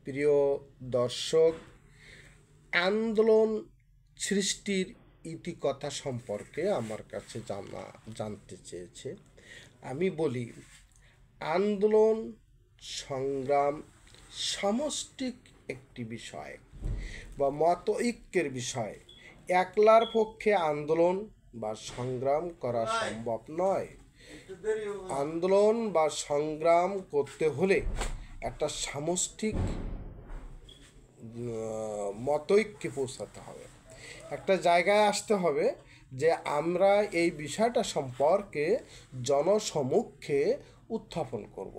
প্রিয় দর্শক, আন্দোলন সৃষ্টির ইতিকথা সম্পর্কে আমার কাছে জানতে চেয়েছে। আমি বলি, আন্দোলন সংগ্রাম সামষ্টিক একটি বিষয় বা মত ঐক্যের বিষয়। একলার পক্ষে আন্দোলন বা সংগ্রাম করা সম্ভব নয়। আন্দোলন বা সংগ্রাম করতে হলে একটা সামষ্টিক মতৈক্যে পৌঁছাতে হবে, একটা জায়গায় আসতে হবে যে আমরা এই বিষয়টা সম্পর্কে জনসমক্ষে উত্থাপন করব।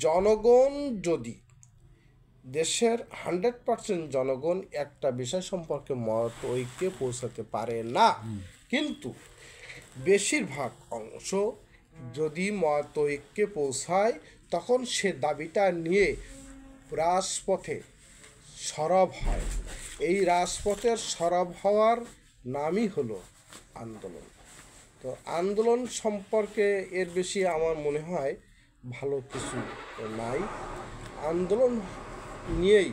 জনগণ যদি, দেশের 100% জনগণ একটা বিষয় সম্পর্কে মত ঐক্যে পৌঁছাতে পারে না, কিন্তু বেশিরভাগ অংশ যদি মত ঐক্যে পৌঁছায় তখন সে দাবিটা নিয়ে রাজপথে সরব হয়। এই রাজপথের সরব হওয়ার নামই হলো আন্দোলন। তো আন্দোলন সম্পর্কে এর বেশি আমার মনে হয় ভালো কিছু নাই। আন্দোলন নিয়েই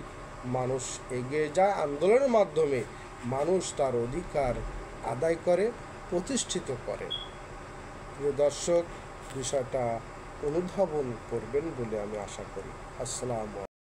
মানুষ এগিয়ে যায়, আন্দোলনের মাধ্যমে মানুষ তার অধিকার আদায় করে, প্রতিষ্ঠিত করে। প্রিয় দর্শক, বিষয়টা অনুধাবন করবেন বলে আমি আশা করি। আসসালামু আলাইকুম।